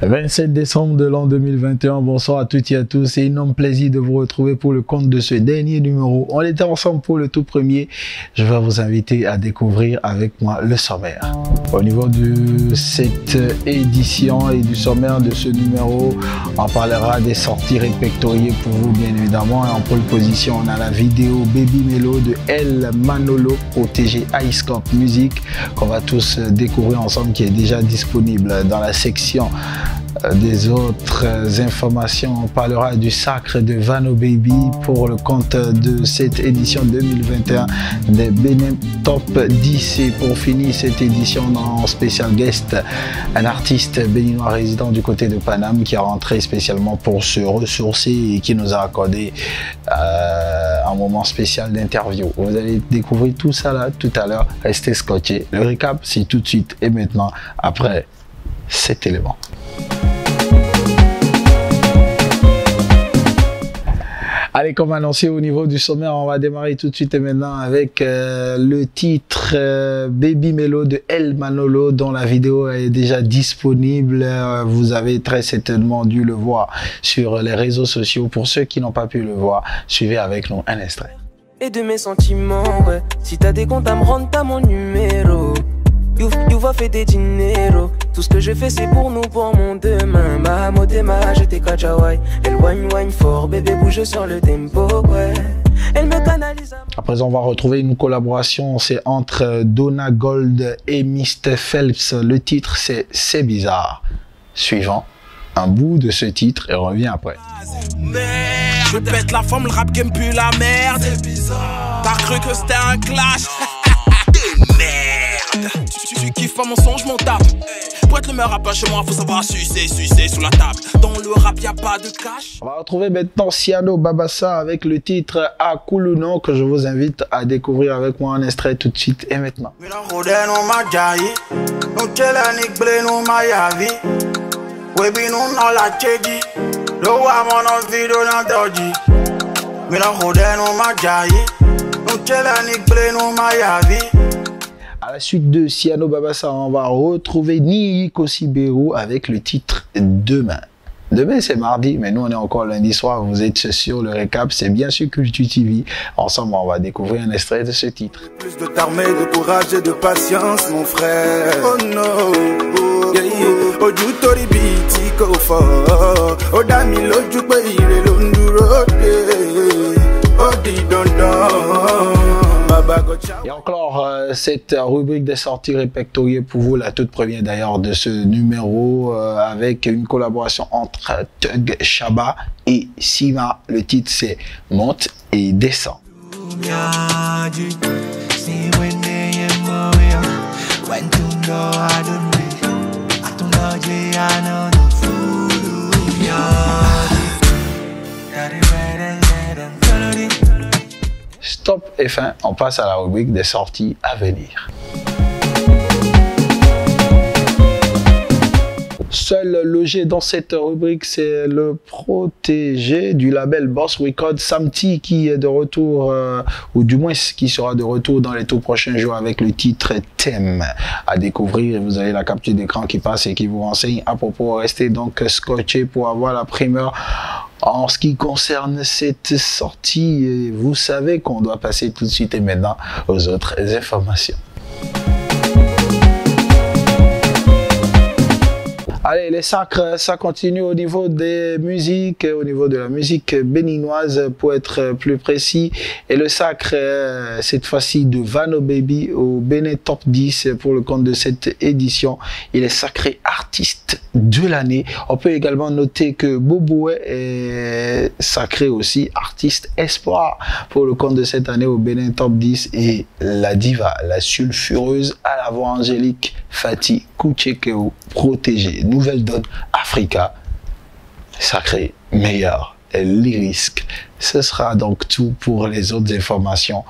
27 décembre de l'an 2021, bonsoir à toutes et à tous, c'est un énorme plaisir de vous retrouver pour le compte de ce dernier numéro. On était ensemble pour le tout premier, je vais vous inviter à découvrir avec moi le sommaire. Au niveau de cette édition et du sommaire de ce numéro, on parlera des sorties répertoriées pour vous bien évidemment. En pole position, on a la vidéo Baby Melo de El Manolo protégé Ice Corp Music qu'on va tous découvrir ensemble, qui est déjà disponible. Dans la section des autres informations, on parlera du sacre de Vano Baby pour le compte de cette édition 2021 des Benin Top 10. Et pour finir cette édition en spécial guest, un artiste béninois résident du côté de Paname qui est rentré spécialement pour se ressourcer et qui nous a accordé un moment spécial d'interview. Vous allez découvrir tout ça là tout à l'heure. Restez scotchés. Le récap, c'est tout de suite et maintenant après cet élément. Allez, comme annoncé au niveau du sommaire, on va démarrer tout de suite et maintenant avec le titre Baby Melo de El Manolo, dont la vidéo est déjà disponible. Vous avez très certainement dû le voir sur les réseaux sociaux. Pour ceux qui n'ont pas pu le voir, suivez avec nous un extrait. Et de mes sentiments, ouais. Si t'as des comptes à me rendre, t'as mon numéro. You va faire des dinero. Tout ce que je fais c'est pour nous, pour mon demain. Ma modema, j'étais kachawai. Elle wine fort, bébé bouge sur le tempo, ouais. Elle me canalise. À présent, on va retrouver une collaboration, c'est entre Donna Gold et Mr. Phelps. Le titre c'est bizarre. Suivant un bout de ce titre et on revient après. Merde, je pète la forme, le rap game pue la merde. C'est bizarre. T'as cru que c'était un clash? Merde. Tu kiffes pas mon son, je m'en tape. Pour être le meilleur rappeur chez moi, faut savoir sucer sous la table. Dans le rap, y'a pas de cash. On va retrouver maintenant Siano Babassa avec le titre Akuluno que je vous invite à découvrir avec moi en extrait tout de suite et maintenant. À la suite de Siano Babassa, on va retrouver Niiko Siberu avec le titre Demain. Demain c'est mardi, mais nous on est encore lundi soir, vous êtes sur le récap, c'est bien sûr Culture TV. Ensemble on va découvrir un extrait de ce titre. Plus de t'armer, de courage et de patience mon frère. Oh no, oh du tori biti kofo, oh dami loju pe ire lo nduro de, oh di dondon. Et encore cette rubrique des sorties répertoriées pour vous, la toute première d'ailleurs de ce numéro avec une collaboration entre Thug Shaba et Sima. Le titre c'est Monte et Descend. Stop et fin, on passe à la rubrique des sorties à venir. Seul logé dans cette rubrique, c'est le protégé du label Boss Records, Samti, qui est de retour, ou du moins qui sera de retour dans les tout prochains jours avec le titre Thème à découvrir. Vous avez la capture d'écran qui passe et qui vous renseigne à propos. Restez donc scotché pour avoir la primeur. En ce qui concerne cette sortie, vous savez qu'on doit passer tout de suite et maintenant aux autres informations. Allez, les sacres, ça continue au niveau des musiques, au niveau de la musique béninoise pour être plus précis. Et le sacre, cette fois-ci de Vano Baby au Benin Top 10 pour le compte de cette édition. Il est sacré artiste de l'année. On peut également noter que Boboué est sacré aussi artiste espoir pour le compte de cette année au Benin Top 10. Et la diva, la sulfureuse à la voix angélique, Fati Kuchekeo, protégée. Nouvelle donne Africa, sacré meilleur lyrisque. Ce sera donc tout pour les autres informations.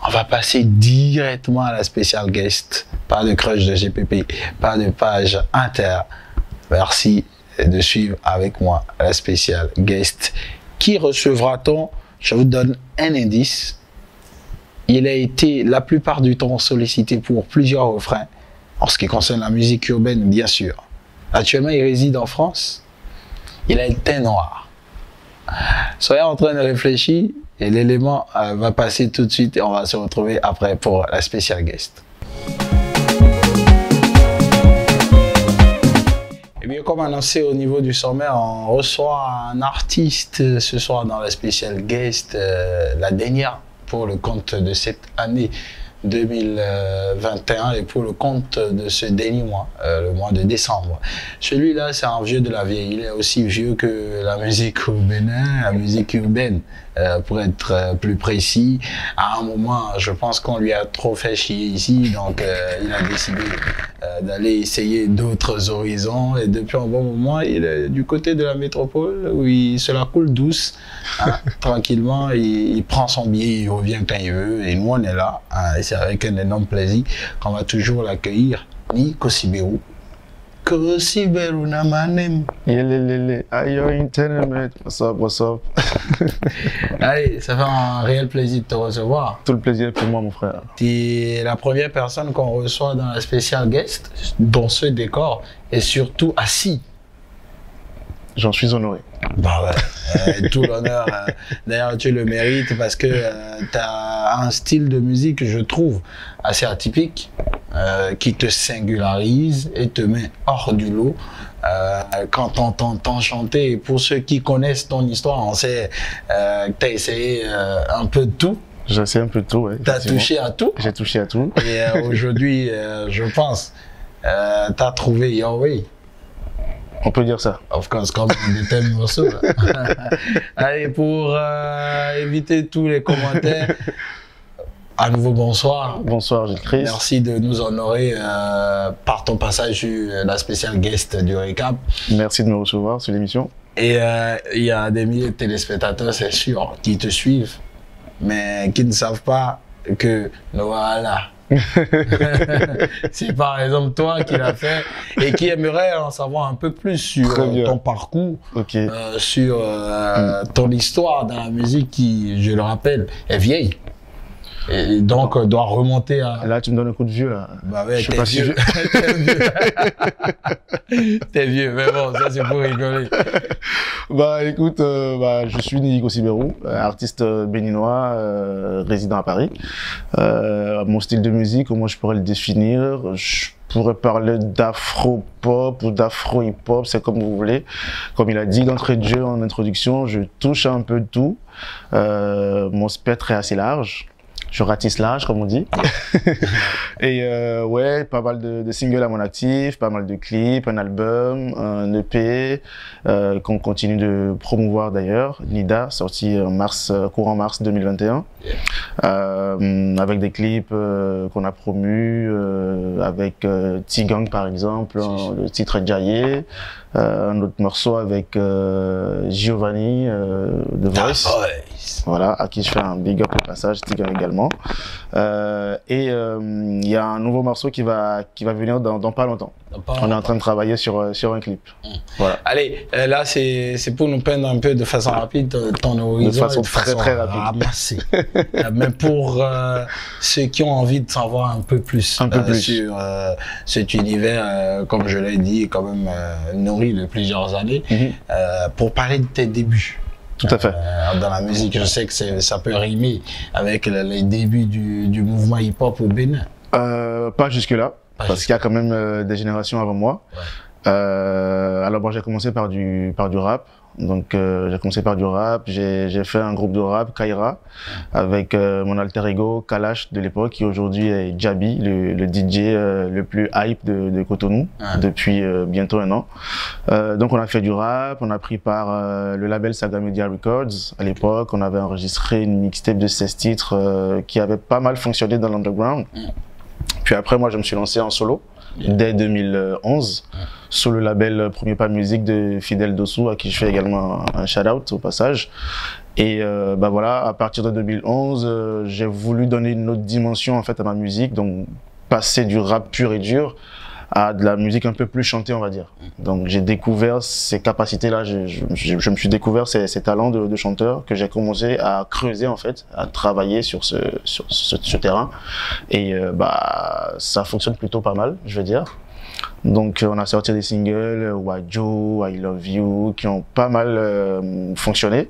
On va passer directement à la spéciale guest. Pas de crush de GPP, pas de page inter. Merci de suivre avec moi la spéciale guest. Qui recevra-t-on? Je vous donne un indice. Il a été la plupart du temps sollicité pour plusieurs refrains. En ce qui concerne la musique urbaine, bien sûr. Actuellement, il réside en France. Il a le teint noir. Soyez en train de réfléchir et l'élément va passer tout de suite et on va se retrouver après pour la spéciale guest. Et bien, comme annoncé au niveau du sommaire, on reçoit un artiste ce soir dans la spéciale guest, la dernière pour le compte de cette année 2021 et pour le compte de ce dernier mois, le mois de décembre. Celui-là, c'est un vieux de la vieille. Il est aussi vieux que la musique au Bénin, la musique urbaine, pour être plus précis. À un moment, je pense qu'on lui a trop fait chier ici, donc il a décidé d'aller essayer d'autres horizons. Et depuis un bon moment, il est du côté de la métropole où il se la coule douce, hein, tranquillement. Il prend son billet, il revient quand il veut. Et nous, on est là. Hein, et c'est avec un énorme plaisir qu'on va toujours l'accueillir. Ni Kosiberu. Kosiberu Namanem. Ayo internet. What's up? Allez, ça fait un réel plaisir de te recevoir. Tout le plaisir pour moi, mon frère. Tu es la première personne qu'on reçoit dans la spéciale guest, dans ce décor, et surtout assis. J'en suis honoré. Bah ouais, tout l'honneur. D'ailleurs, tu le mérites parce que tu as un style de musique, je trouve, assez atypique, qui te singularise et te met hors du lot. Quand on t'entend chanter, et pour ceux qui connaissent ton histoire, on sait que tu as essayé un peu de tout. J'ai essayé un peu de tout, oui. Tu as touché à tout. J'ai touché à tout. Et aujourd'hui, je pense, tu as trouvé Your Way. On peut dire ça. Of course, comme de tels morceaux. Allez, pour éviter tous les commentaires, à nouveau bonsoir. Bonsoir, Gilles Chris. Merci de nous honorer par ton passage sur la spéciale guest du Recap. Merci de me recevoir sur l'émission. Et il y a des milliers de téléspectateurs, c'est sûr, qui te suivent, mais qui ne savent pas que voilà. C'est par exemple toi qui l'as fait et qui aimerait en savoir un peu plus sur ton parcours, sur ton histoire dans la musique qui, je le rappelle, est vieille. Et donc doit remonter à... Là, tu me donnes un coup de vieux, là. Bah ouais, t'es vieux. T'es vieux, mais bon, ça c'est pour rigoler. Bah écoute, je suis Ni Kosiberu, artiste béninois, résident à Paris. Mon style de musique, comment je pourrais le définir? Je pourrais parler d'afro-pop ou d'afro-hip-hop, c'est comme vous voulez. Comme il a dit d'entrée de jeu en introduction, je touche un peu de tout. Mon spectre est assez large. Je ratisse large, comme on dit. Et ouais, pas mal de singles à mon actif, pas mal de clips, un album, un EP qu'on continue de promouvoir d'ailleurs. Nida, sorti courant mars 2021. Avec des clips qu'on a promus, avec T-Gang par exemple, le titre Jaye. Un autre morceau avec Giovanni de Voice. Voilà, à qui je fais un big up au passage, T-Gang également. Et il y a un nouveau morceau qui va venir dans pas longtemps. On est en train de travailler sur un clip. Voilà. Allez, là c'est pour nous peindre un peu de façon rapide ton horizon. De façon très rapide. Mais pour ceux qui ont envie de savoir un peu plus sur cet univers, comme je l'ai dit, quand même nourri de plusieurs années, pour parler de tes débuts. Tout à fait. Dans la musique, je sais que ça peut rimer avec les débuts du mouvement hip-hop au Bénin. Pas jusque-là, parce qu'il y a quand même des générations avant moi. Ouais. Alors bon, j'ai commencé par du rap. Donc j'ai commencé par du rap, j'ai fait un groupe de rap, Kaira, avec mon alter ego Kalash de l'époque, qui aujourd'hui est Jabi, le DJ le plus hype de Cotonou, depuis bientôt un an. Donc on a fait du rap, on a pris part le label Saga Media Records. À l'époque, on avait enregistré une mixtape de 16 titres qui avait pas mal fonctionné dans l'underground. Puis après, moi je me suis lancé en solo dès 2011 sur le label Premier Pas Musique de Fidel Dossou, à qui je fais également un shout-out au passage. Et bah voilà, à partir de 2011, j'ai voulu donner une autre dimension en fait à ma musique, donc passer du rap pur et dur à de la musique un peu plus chantée, on va dire. Donc j'ai découvert ces capacités-là, je me suis découvert ces talents de chanteur que j'ai commencé à creuser en fait, à travailler sur ce terrain. Et bah ça fonctionne plutôt pas mal, je veux dire. Donc on a sorti des singles, Wajo, I Love You, qui ont pas mal fonctionné,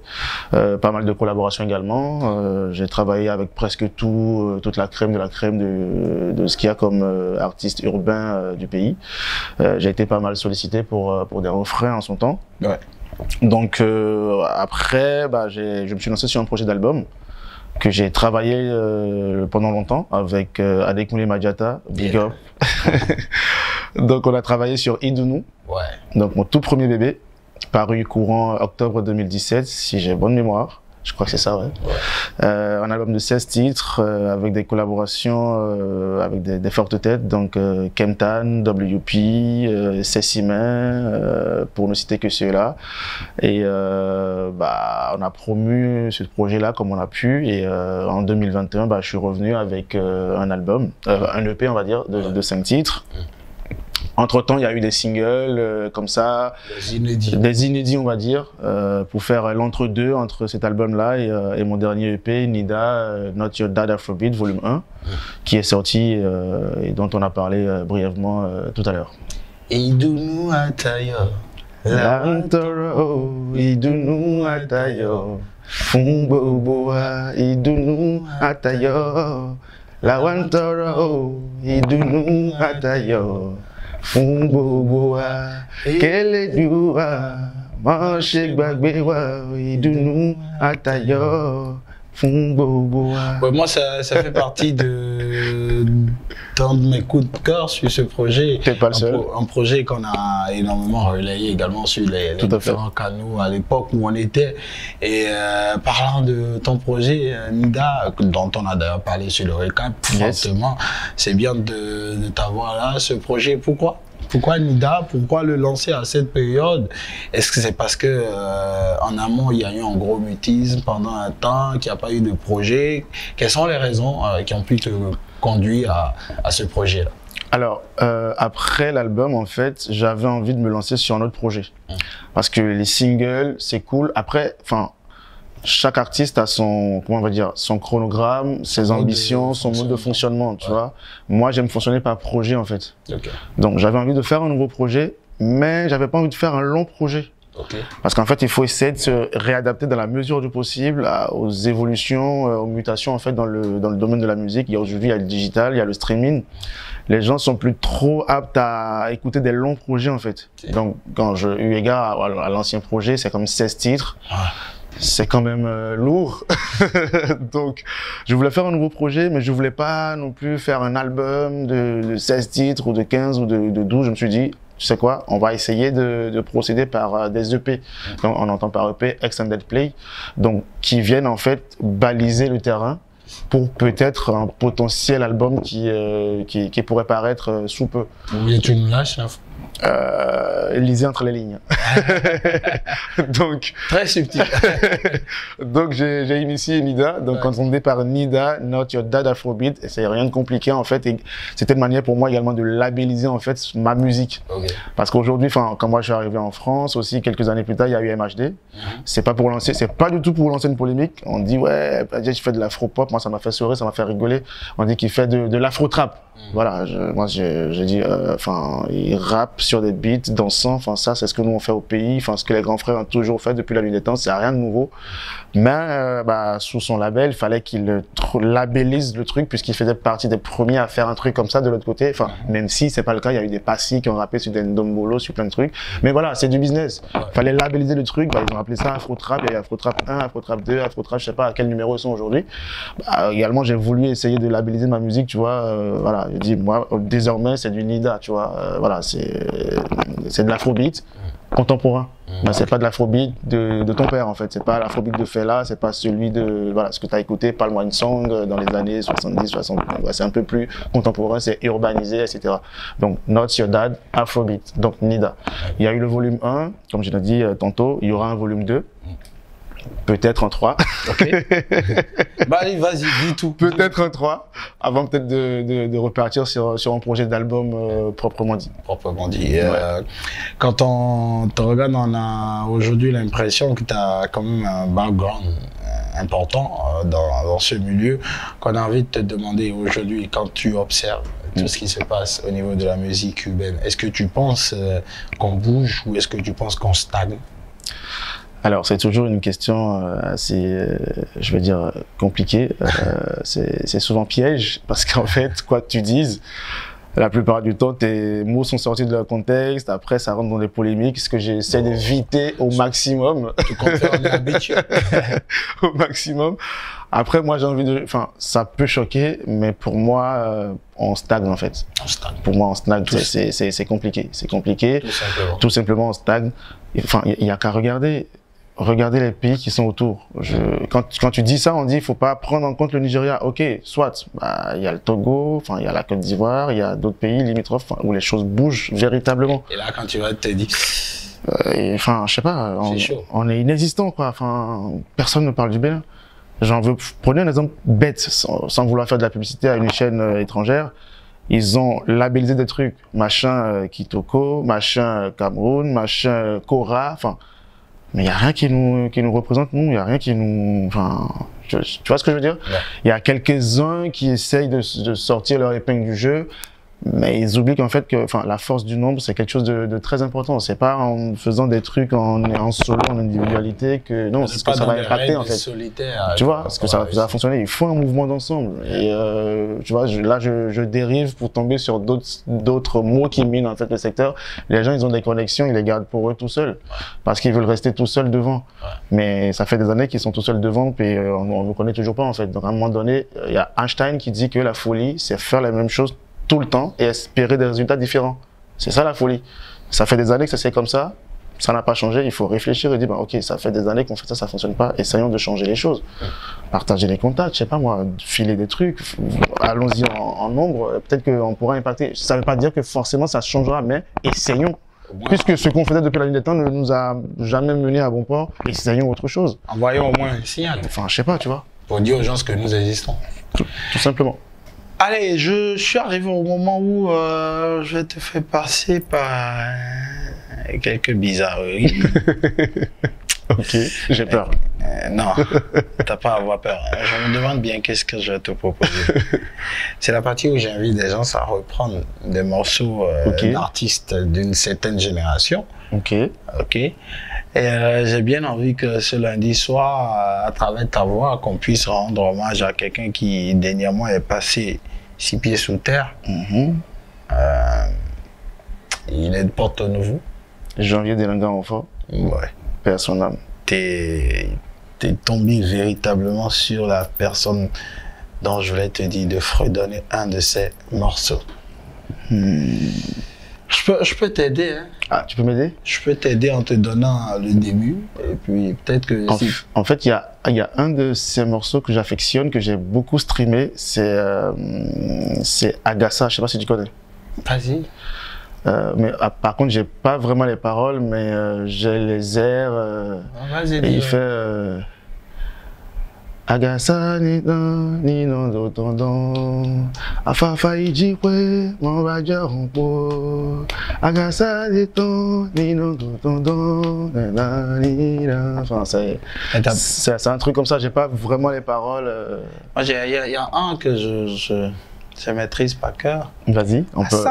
pas mal de collaborations également. J'ai travaillé avec presque toute la crème de la crème de ce qu'il y a comme artiste urbain du pays. J'ai été pas mal sollicité pour des refrains en son temps. Ouais. Donc après, je me suis lancé sur un projet d'album que j'ai travaillé pendant longtemps avec Adekunle Majata, Big Up. Donc on a travaillé sur Idunu, donc mon tout premier bébé, paru courant octobre 2017, si j'ai bonne mémoire. Je crois que c'est ça, ouais. Un album de 16 titres avec des collaborations avec des fortes têtes, donc Kemtan, WP, Sessimain, pour ne citer que ceux-là. Et on a promu ce projet-là comme on a pu. Et en 2021, je suis revenu avec un album, un EP, on va dire, de 5 titres. Entre-temps, il y a eu des singles comme ça, des inédits on va dire, pour faire l'entre-deux entre cet album-là et mon dernier EP, Nida, Not Your Dad Afrobeat, volume 1, qui est sorti et dont on a parlé brièvement tout à l'heure. Idunu Atayo, Lantoro, Idunu Atayo, Fumboboa, Idunu Atayo, Lantoro, Idunu Atayo. Fumboboa, Keleduwa, Manche Gbagbewa, Idunu Atayo, Fumboboa. Ouais, moi, ça fait partie d'un de mes coups de cœur sur ce projet. T'es pas le seul. Un projet qu'on a énormément relayé également sur les différents canaux à l'époque où on était. Et parlant de ton projet, Nida, dont on a d'ailleurs parlé sur le récap, fortement, c'est bien de t'avoir là, ce projet. Pourquoi Nida? Pourquoi le lancer à cette période? Est-ce que c'est parce que en amont il y a eu un gros mutisme pendant un temps, qu'il n'y a pas eu de projet? Quelles sont les raisons qui ont pu te conduire à ce projet-là? Alors, après l'album, en fait, j'avais envie de me lancer sur un autre projet. Parce que les singles, c'est cool. Après, chaque artiste a son chronogramme, ses ambitions, son mode de fonctionnement, tu vois. Moi, j'aime fonctionner par projet, en fait. Donc, j'avais envie de faire un nouveau projet, mais j'avais pas envie de faire un long projet. Parce qu'en fait, il faut essayer de se réadapter dans la mesure du possible aux évolutions, aux mutations, en fait, dans le domaine de la musique. Aujourd'hui, il y a le digital, il y a le streaming. Les gens sont plus trop aptes à écouter des longs projets, en fait. Donc, quand j'ai eu égard à l'ancien projet, c'est comme 16 titres. C'est quand même lourd. Donc, je voulais faire un nouveau projet, mais je voulais pas non plus faire un album de 16 titres ou de 15 ou de 12. Je me suis dit, tu sais quoi, on va essayer de procéder par des EP. Donc, on entend par EP Extended Play, donc qui viennent en fait baliser le terrain pour peut-être un potentiel album qui pourrait paraître sous peu. Oui, tu nous lâches là. Lisez entre les lignes. Donc très subtil. Donc j'ai initié Nida. Donc quand on dit par Nida, Not Your Dad Afrobeat, c'est rien de compliqué en fait. Et c'était une manière pour moi également de labelliser en fait ma musique. Parce qu'aujourd'hui, quand moi je suis arrivé en France aussi quelques années plus tard, il y a eu MHD. C'est pas du tout pour lancer une polémique. On dit ouais, je fais de l'afro-pop, moi ça m'a fait sourire, ça m'a fait rigoler. On dit qu'il fait de l'afro-trap. Voilà, moi j'ai dit, il rappe sur des beats dansants, ça c'est ce que nous on fait au pays, ce que les grands frères ont toujours fait depuis la nuit des temps, c'est rien de nouveau. Mais sous son label, il fallait qu'il labellise le truc puisqu'il faisait partie des premiers à faire un truc comme ça de l'autre côté. Même si c'est pas le cas, il y a eu des Passy qui ont rappé sur des Ndombolo, sur plein de trucs. Mais voilà, c'est du business. Il fallait labelliser le truc, ils ont appelé ça Afro-Trap, il y a Afro-Trap 1, Afro-Trap 2, Afro-Trap, je sais pas à quel numéro ils sont aujourd'hui. Également, j'ai voulu essayer de labelliser ma musique, tu vois, voilà. Je dis, moi, désormais, c'est du Nida, tu vois. Voilà, c'est de l'afrobeat contemporain. C'est pas de l'afrobeat de ton père, en fait. C'est pas l'afrobeat de Fela, c'est pas celui de, ce que t'as écouté, Palm Song, dans les années 70, 60. C'est un peu plus contemporain, c'est urbanisé, etc. Donc, Not Your Dad, Afrobeat. Donc, Nida. Il y a eu le volume 1, comme je l'ai dit tantôt, il y aura un volume 2. Peut-être en 3. Allez, vas-y, dis tout. Peut-être en 3, avant peut-être de repartir sur un projet d'album proprement dit. Proprement dit. Quand on te regarde, on a aujourd'hui l'impression que tu as quand même un background important dans ce milieu qu'on a envie de te demander aujourd'hui quand tu observes tout ce qui se passe au niveau de la musique urbaine. Est-ce que tu penses qu'on bouge ou est-ce que tu penses qu'on stagne? Alors, c'est toujours une question assez, je veux dire, compliquée. C'est souvent piège parce qu'en fait, quoi que tu dises, la plupart du temps, tes mots sont sortis de leur contexte. Après, ça rentre dans des polémiques, ce que j'essaie d'éviter au maximum. Tu comptes faire un habitué. Au maximum. Après, moi, j'ai envie de... Enfin, ça peut choquer, mais pour moi, on stagne, en fait. On stagne. Pour moi, on stagne. C'est compliqué. C'est compliqué. Tout simplement. Tout simplement, on stagne. Enfin, il y a qu'à regarder. Regardez les pays qui sont autour. Quand tu dis ça, on dit il faut pas prendre en compte le Nigeria. Ok, soit. Bah, il y a le Togo, enfin il y a la Côte d'Ivoire, il y a d'autres pays limitrophes où les choses bougent véritablement. Et là, quand tu vas te dire, Enfin, je sais pas, on est inexistant quoi. Enfin, personne ne parle du Bénin. Prenez un exemple bête, sans vouloir faire de la publicité à une chaîne étrangère. Ils ont labellisé des trucs, machin Kitoko, machin Cameroun, machin Kora, enfin. Mais il y a rien qui nous représente, nous. Il y a rien qui nous, enfin, tu vois ce que je veux dire? Il y a quelques-uns qui essayent de sortir leur épingle du jeu, mais ils oublient qu'en fait la force du nombre, c'est quelque chose de très important. C'est pas en faisant des trucs en solo, en individualité que, non, c'est ce que ça va impacter, en fait. Tu vois, parce que ça va fonctionner. Il faut un mouvement d'ensemble. Et, tu vois, je dérive pour tomber sur d'autres mots qui minent, en fait, le secteur. Les gens, ils ont des connexions, ils les gardent pour eux tout seuls. Parce qu'ils veulent rester tout seuls devant. Mais ça fait des années qu'ils sont tout seuls devant, puis on ne connaît toujours pas, en fait. Donc, à un moment donné, il y a Einstein qui dit que la folie, c'est faire la même chose tout le temps et espérer des résultats différents. C'est ça la folie. Ça fait des années que c'est comme ça n'a pas changé, il faut réfléchir et dire, bah, ok, ça fait des années qu'on fait ça fonctionne pas, essayons de changer les choses. Partager les contacts, je sais pas moi, filer des trucs, allons-y en nombre, peut-être qu'on pourra impacter. Ça veut pas dire que forcément ça changera, mais essayons. Puisque ce qu'on faisait depuis la nuit des temps ne nous a jamais mené à bon port, essayons autre chose. Envoyons au moins un signal. Enfin, je sais pas, tu vois. Pour dire aux gens que nous existons. Tout simplement. Allez, je suis arrivé au moment où je vais te faire passer par quelques bizarreries. Ok, j'ai peur. Non, t'as pas à avoir peur. Je me demande bien qu'est-ce que je vais te proposer. C'est la partie où j'invite des gens à reprendre des morceaux d'artistes d'une certaine génération. Ok. Ok. Et j'ai bien envie que ce lundi soir, à travers ta voix, qu'on puisse rendre hommage à quelqu'un qui dernièrement est passé 6 pieds sous terre. Il est de Porto-Novo. Janvier Delenga enfant. Ouais. Père son âme. T'es tombé véritablement sur la personne dont je voulais te dire de fredonner un de ses morceaux. Je peux t'aider. Hein. Ah, tu peux m'aider? Je peux t'aider en te donnant le début. Et puis peut-être que... En fait, il y a un de ces morceaux que j'affectionne, que j'ai beaucoup streamé. C'est Agassa, je sais pas si tu connais. Vas-y. Mais par contre, j'ai pas vraiment les paroles, mais j'ai les airs. Vas-y. Et il fait... Agassa ni non dotondo afafa ijiwe mon raja rompo Agassa ni non dotondo enfin c'est un truc comme ça, j'ai pas vraiment les paroles. Moi il y a un que je maîtrise par cœur. Vas-y, on peut.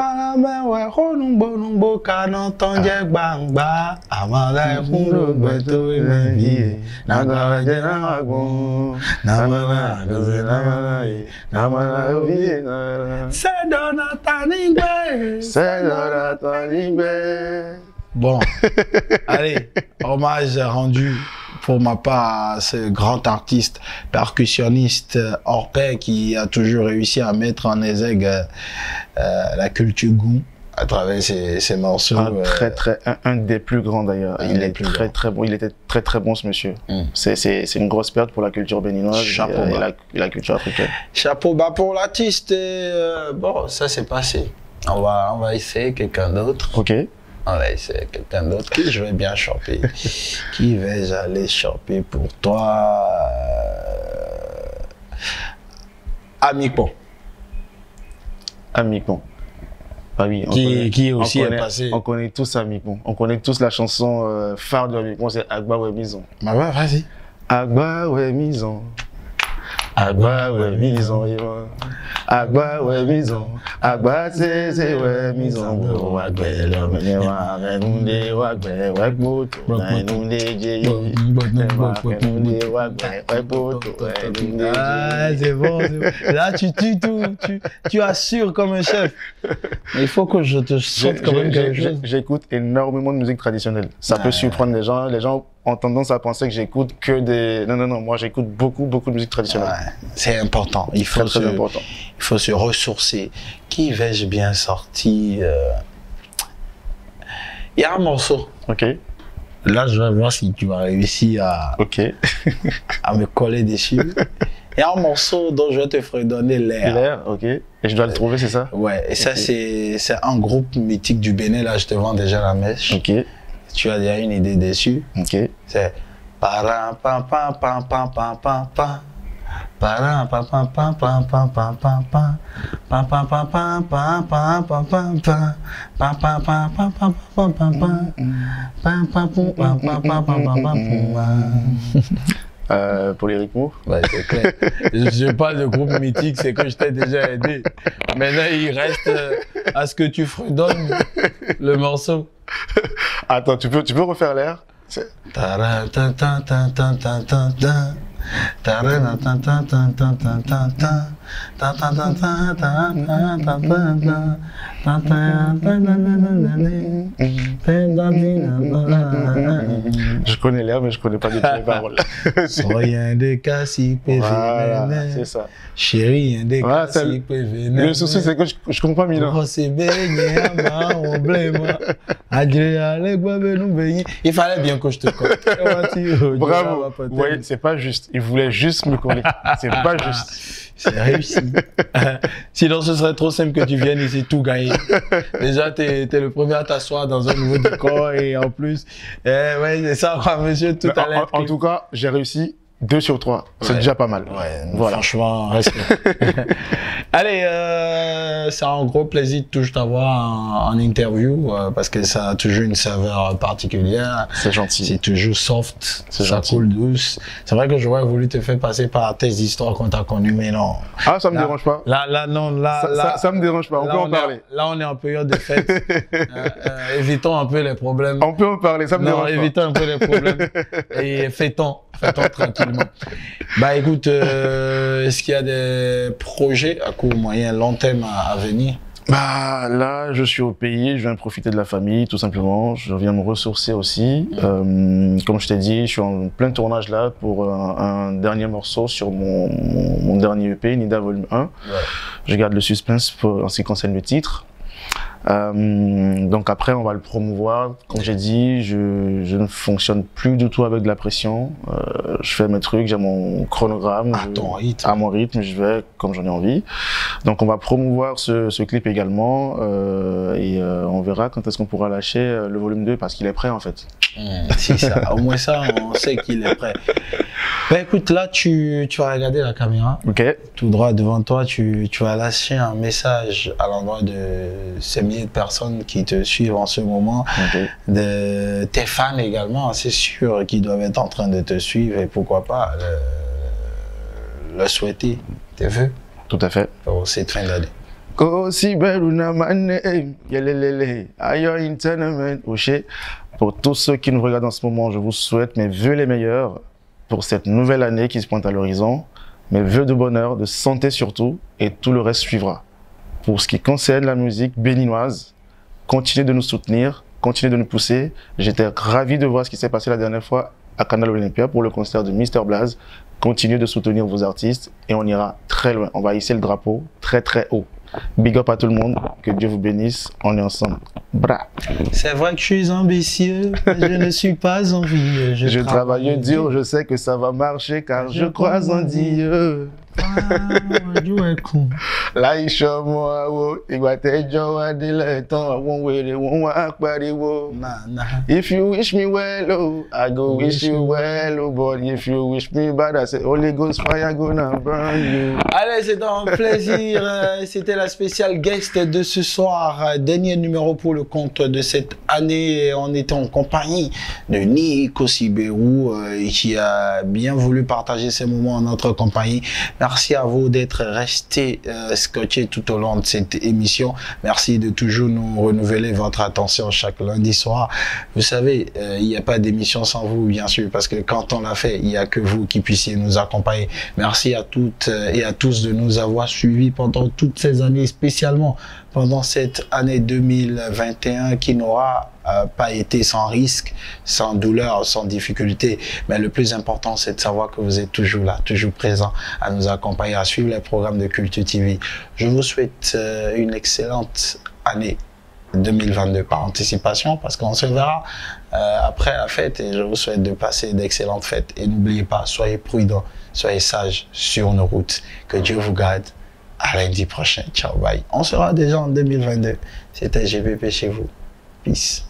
Bon, allez, hommage rendu pour ma part à ce grand artiste percussionniste hors pair qui a toujours réussi à mettre en exergue la culture goût à travers ses morceaux. Un des plus grands d'ailleurs. Il est très bon. Il était très bon ce monsieur. C'est une grosse perte pour la culture béninoise et la culture africaine. Chapeau bas pour l'artiste. Bon, ça c'est passé. On va essayer quelqu'un d'autre. Ok. On va essayer quelqu'un d'autre qui je vais bien choper. Qui vais-je aller choper pour toi? Amicon. Amicon. Ah oui, qui aussi est passé. On connaît tous Amicon. On connaît tous la chanson phare de Amicon, c'est Agba Webison. Bah ouais, vas-y. Agba ouais maison. Agba ouais maison. Agba ouais maison. Agba c'est ouais maison. Bo agba l'homme ne wa renunde wa agba wa gboto. Renunde jeyi. Ah, c'est bon, c'est bon. Là, tu assures comme un chef. Mais il faut que je te sorte quand même quelque chose. J'écoute énormément de musique traditionnelle. Ça peut surprendre les gens. Les gens ont tendance à penser que j'écoute que des... Non, moi j'écoute beaucoup de musique traditionnelle. Ouais, c'est important. Il faut se ressourcer. Qui vais-je bien sortir? Il y a un morceau. Ok. Là, je vais voir si tu vas réussir à me coller dessus. Il y a un morceau dont je vais te fredonner l'air. L'air, ok. Et je dois le trouver, c'est ça? Ouais, et ça, c'est un groupe mythique du Bénin. Là, je te vends déjà la mèche. Ok. Tu as déjà une idée dessus. Ok. C'est param pam pam pam pam pam pam pam. Param pam pam pam pam pam pam pam pam. Pam pam pam pam pam pam pam pam pam. Pam pam pam pam pam pam pam pam. Pam pam pam pam pam pam pam pam. Pour les rythmes. Ouais, c'est clair. Je parle de groupe mythique, c'est que je t'ai déjà aidé. Maintenant, il reste à ce que tu fredonnes le morceau. Attends, tu peux refaire l'air? Je connais l'air, mais je connais pas du tout les paroles. Rien de cassis, Voilà, c'est ça. Chérie, rien de cassis, le souci, c'est que je comprends pas Milan. Il fallait bien que je te colle. Bravo. Vous voyez, c'est pas juste. Il voulait juste me coller. C'est pas juste. C'est réussi. Sinon, ce serait trop simple que tu viennes ici tout gagner. Déjà, t'es le premier à t'asseoir dans un nouveau décor et en plus, ouais, c'est ça, monsieur, tout à l'heure. En tout cas, j'ai réussi 2 sur 3. C'est déjà pas mal. Ouais, voilà. Franchement, respect. Allez, c'est un gros plaisir de toujours t'avoir en interview parce que ça a toujours une saveur particulière. C'est gentil. C'est toujours soft, ça gentil. coule douce. C'est vrai que j'aurais voulu te faire passer par tes histoires qu'on t'a connues, mais non. Ah, ça me dérange pas. Là, Ça me dérange pas. On peut en parler. Là, on est en période de fête. Évitons un peu les problèmes. On peut en parler, ça me dérange pas. Évitons un peu les problèmes et fêtons tranquillement. Bah écoute, est-ce qu'il y a des projets à court, moyen, long terme à venir? Bah là, je suis au pays, je viens profiter de la famille, tout simplement. Je viens me ressourcer aussi. Comme je t'ai dit, je suis en plein tournage là pour un dernier morceau sur mon dernier EP, Nida Volume 1. Ouais. Je garde le suspense en ce qui concerne le titre. Donc après on va le promouvoir. Comme j'ai dit, je ne fonctionne plus du tout avec de la pression. Je fais mes trucs, j'ai mon chronogramme. À mon rythme, je vais comme j'en ai envie. Donc on va promouvoir ce clip également et on verra quand est-ce qu'on pourra lâcher le volume 2 parce qu'il est prêt en fait. Si ça, au moins ça, on sait qu'il est prêt. Bah écoute, là tu vas regarder la caméra. Ok. Tout droit devant toi, tu vas lâcher un message à l'endroit de ces milliers de personnes qui te suivent en ce moment, de tes fans également, c'est sûr, qui doivent être en train de te suivre et pourquoi pas le souhaiter, tes vœux. Tout à fait. Pour cette fin d'année. Pour tous ceux qui nous regardent en ce moment, je vous souhaite mes vœux les meilleurs pour cette nouvelle année qui se pointe à l'horizon. Mes vœux de bonheur, de santé surtout, et tout le reste suivra. Pour ce qui concerne la musique béninoise, continuez de nous soutenir, continuez de nous pousser. J'étais ravi de voir ce qui s'est passé la dernière fois à Canal Olympia pour le concert de Mr Blaze. Continuez de soutenir vos artistes et on ira très loin. On va hisser le drapeau très très haut. Big up à tout le monde, que Dieu vous bénisse, on est ensemble. Bra. C'est vrai que je suis ambitieux, mais je ne suis pas envieux. Je travaille dur, je sais que ça va marcher car je crois en Dieu. Láìṣọ́ ọmọ àwo, ìgbà tẹ́jọ́ wá délẹ̀ tán, àwọn wèrè wọ́n wá pariwo. If you wish me well, oh, I go wish you well, oh, but if you wish me bad, I say Holy Ghost fire gonna burn you. Allez, c'est un plaisir. C'était la spéciale guest de ce soir. Dernier numéro pour le compte de cette année. On était en compagnie de Nico Siberou qui a bien voulu partager ces moments en notre compagnie. Merci à vous d'être restés scotchés tout au long de cette émission. Merci de toujours nous renouveler votre attention chaque lundi soir. Vous savez, il n'y a pas d'émission sans vous, bien sûr, parce que quand on l'a fait, il n'y a que vous qui puissiez nous accompagner. Merci à toutes et à tous de nous avoir suivis pendant toutes ces années, spécialement pendant cette année 2021 qui n'aura pas été sans risque, sans douleur, sans difficulté. Mais le plus important, c'est de savoir que vous êtes toujours là, toujours présent à nous accompagner, à suivre les programmes de Culture TV. Je vous souhaite une excellente année 2022 par anticipation, parce qu'on se verra après la fête, et je vous souhaite de passer d'excellentes fêtes. Et n'oubliez pas, soyez prudents, soyez sages sur nos routes. Que Dieu vous garde. À lundi prochain. Ciao, bye. On sera déjà en 2022. C'était GPP chez vous. Peace.